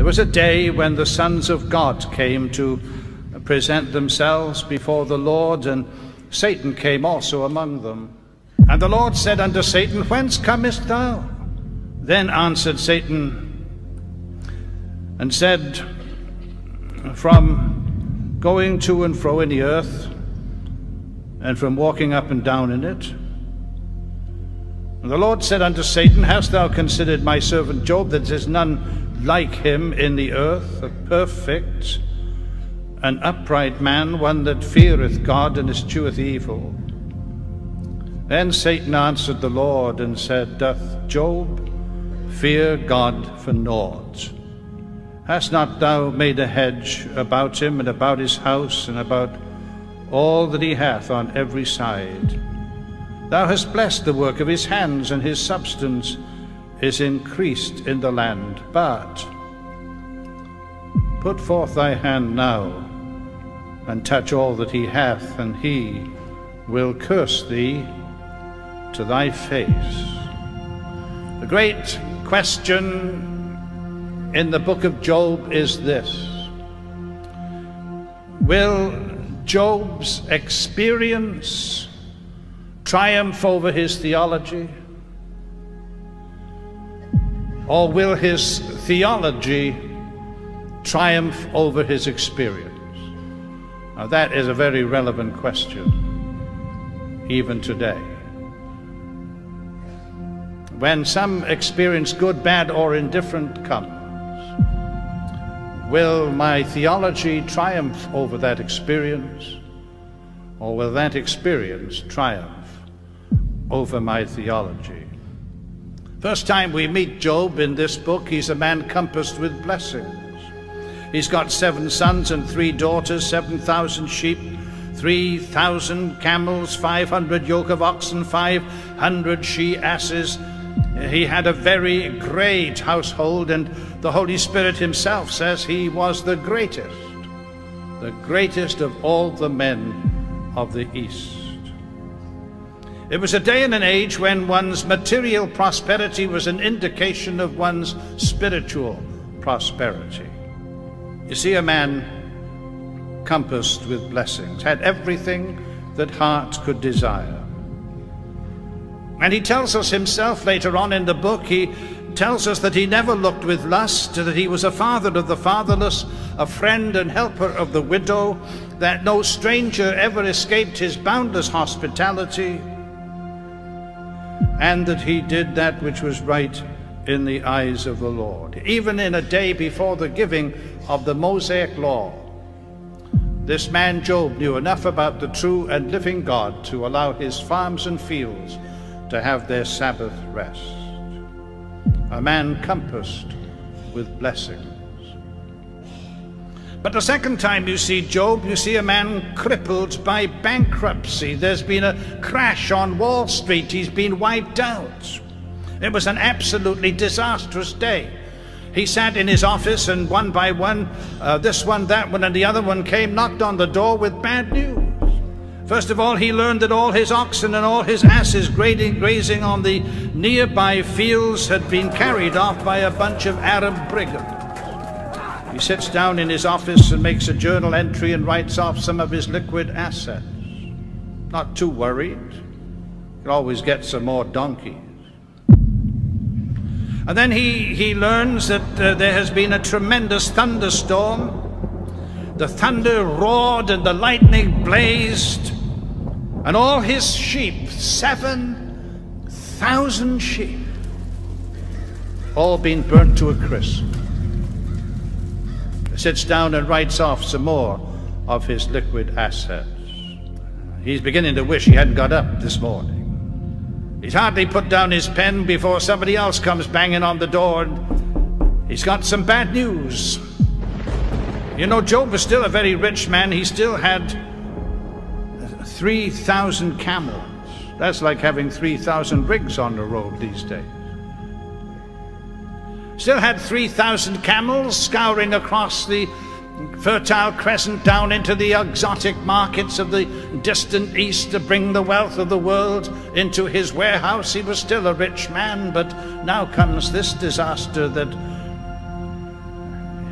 was a day when the sons of God came to present themselves before the Lord, and Satan came also among them. And the Lord said unto Satan, Whence comest thou? Then answered Satan and said, From going to and fro in the earth, and from walking up and down in it. And the Lord said unto Satan, Hast thou considered my servant Job, that there is none like him in the earth, a perfect, an upright man, one that feareth God and escheweth evil? Then Satan answered the Lord and said, Doth Job fear God for naught? Hast not thou made a hedge about him, and about his house, and about all that he hath on every side? Thou hast blessed the work of his hands, and his substance is increased in the land. But put forth thy hand now, and touch all that he hath, and he will curse thee to thy face. The great question in the book of Job is this: will Job's experience triumph over his theology, or will his theology triumph over his experience? Now that is a very relevant question even today. When some experience, good, bad, or indifferent, comes, will my theology triumph over that experience, or will that experience triumph over my theology? First time we meet Job in this book, he's a man compassed with blessings. He's got 7 sons and 3 daughters, 7,000 sheep, 3,000 camels, 500 yoke of oxen, 500 she-asses. He had a very great household, and the Holy Spirit himself says he was the greatest of all the men of the East. It was a day and an age when one's material prosperity was an indication of one's spiritual prosperity. You see, a man compassed with blessings, had everything that heart could desire. And he tells us himself later on in the book, he tells us that he never looked with lust, that he was a father of the fatherless, a friend and helper of the widow, that no stranger ever escaped his boundless hospitality, and that he did that which was right in the eyes of the Lord. Even in a day before the giving of the Mosaic law, this man Job knew enough about the true and living God to allow his farms and fields to have their Sabbath rest. A man compassed with blessings. But the second time you see Job, you see a man crippled by bankruptcy. There's been a crash on Wall Street. He's been wiped out. It was an absolutely disastrous day. He sat in his office, and one by one, this one, that one, and the other one came, knocked on the door with bad news. First of all, he learned that all his oxen and all his asses grazing on the nearby fields had been carried off by a bunch of Arab brigands. He sits down in his office and makes a journal entry and writes off some of his liquid assets. Not too worried. He could always get some more donkeys. And then he learns that there has been a tremendous thunderstorm. The thunder roared and the lightning blazed, and all his sheep, 7,000 sheep, all been burnt to a crisp. He sits down and writes off some more of his liquid assets. He's beginning to wish he hadn't got up this morning. He's hardly put down his pen before somebody else comes banging on the door, and he's got some bad news. You know, Job was still a very rich man. He still had 3,000 camels. That's like having 3,000 rigs on the road these days. Still had 3,000 camels scouring across the Fertile Crescent down into the exotic markets of the distant East to bring the wealth of the world into his warehouse. He was still a rich man, but now comes this disaster that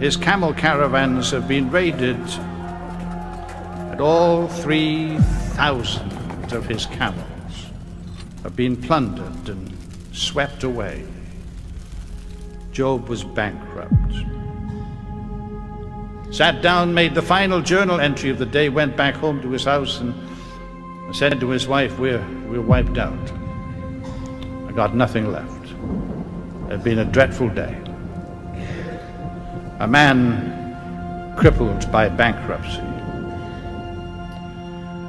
his camel caravans have been raided, and all 3,000 of his camels have been plundered and swept away. Job was bankrupt. Sat down, made the final journal entry of the day, went back home to his house and said to his wife, we're wiped out. I got nothing left. It had been a dreadful day. A man crippled by bankruptcy.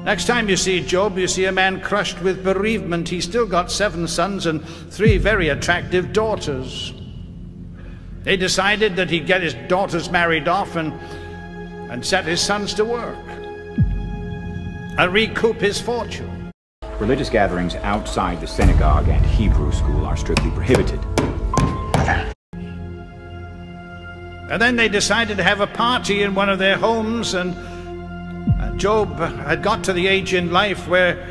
Next time you see Job, you see a man crushed with bereavement. He's still got 7 sons and 3 very attractive daughters. They decided that he'd get his daughters married off and set his sons to work and recoup his fortune. Religious gatherings outside the synagogue and Hebrew school are strictly prohibited. And then they decided to have a party in one of their homes, and Job had got to the age in life where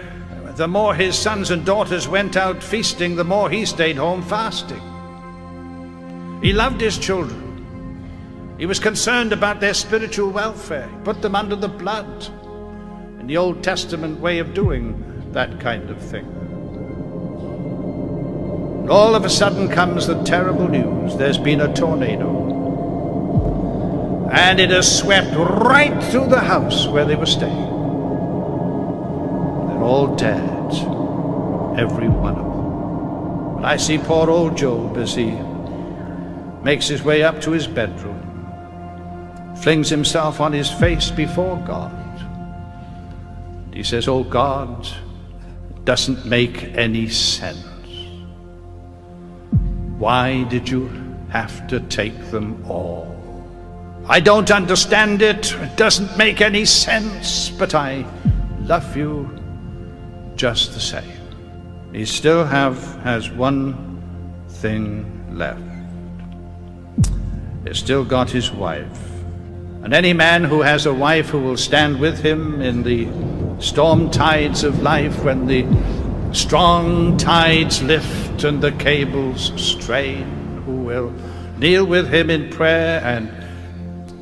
the more his sons and daughters went out feasting, the more he stayed home fasting. He loved his children. He was concerned about their spiritual welfare. He put them under the blood, in the Old Testament way of doing that kind of thing. And all of a sudden comes the terrible news. There's been a tornado. And it has swept right through the house where they were staying. They're all dead, every one of them. But I see poor old Job as he makes his way up to his bedroom, flings himself on his face before God. He says, "Oh God, it doesn't make any sense. Why did you have to take them all? I don't understand it. It doesn't make any sense, but I love you just the same." He still has one thing left. He's still got his wife. And any man who has a wife who will stand with him in the storm tides of life, when the strong tides lift and the cables strain, who will kneel with him in prayer and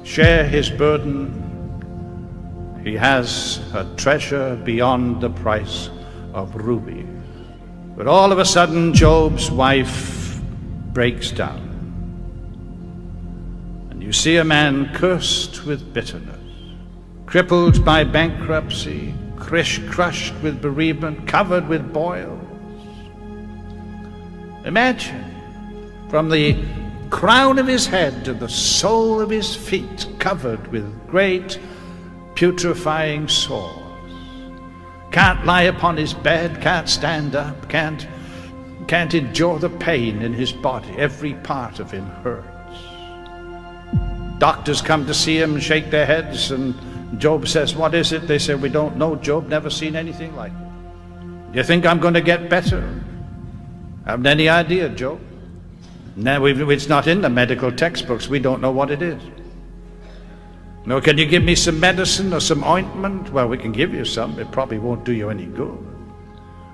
share his burden, he has a treasure beyond the price of rubies. But all of a sudden, Job's wife breaks down. And you see a man cursed with bitterness, crippled by bankruptcy, crushed with bereavement, covered with boils. Imagine, from the crown of his head to the sole of his feet, covered with great putrefying sores. Can't lie upon his bed, can't stand up, can't endure the pain in his body. Every part of him hurts. Doctors come to see him, shake their heads, and Job says, "What is it?" They say, "We don't know, Job, never seen anything like it. You think I'm going to get better?" Haven't any idea, Job. No, it's not in the medical textbooks. We don't know what it is. No, can you give me some medicine or some ointment? Well, we can give you some. It probably won't do you any good.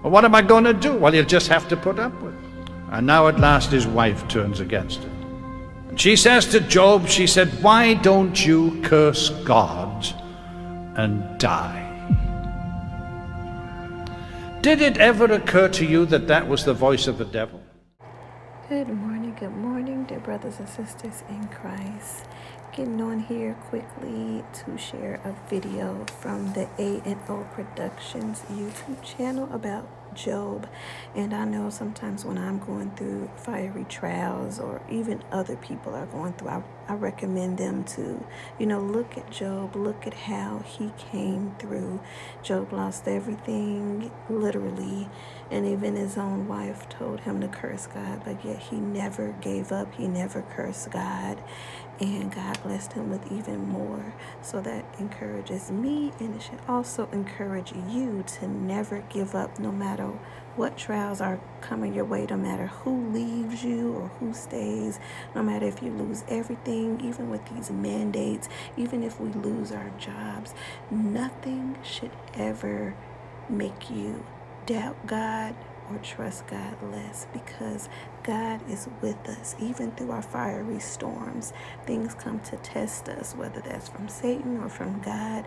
Well, what am I going to do? Well, you'll just have to put up with it. And now at last his wife turns against him. And she says to Job, she said, "Why don't you curse God and die?" Did it ever occur to you that that was the voice of the devil? Good morning, dear brothers and sisters in Christ. Getting on here quickly to share a video from the A&O Productions YouTube channel about Job. And I know sometimes when I'm going through fiery trials, or even other people are going through, I recommend them to, look at Job, look at how he came through. Job lost everything, literally, and even his own wife told him to curse God, but yet he never gave up. He never cursed God, and God blessed him with even more. So that encourages me, and it should also encourage you to never give up, no matter what trials are coming your way, no matter who leaves you or who stays, no matter if you lose everything, even with these mandates, even if we lose our jobs. Nothing should ever make you doubt God or trust God less, because God is with us. Even through our fiery storms, things come to test us, whether that's from Satan or from God.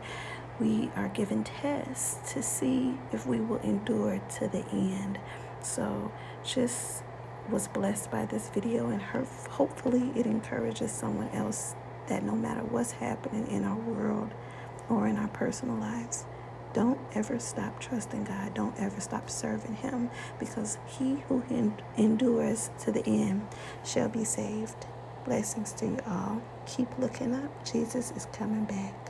We are given tests to see if we will endure to the end. So just was blessed by this video, and hopefully it encourages someone else that no matter what's happening in our world or in our personal lives, don't ever stop trusting God. Don't ever stop serving Him, because he who endures to the end shall be saved. Blessings to you all. Keep looking up. Jesus is coming back.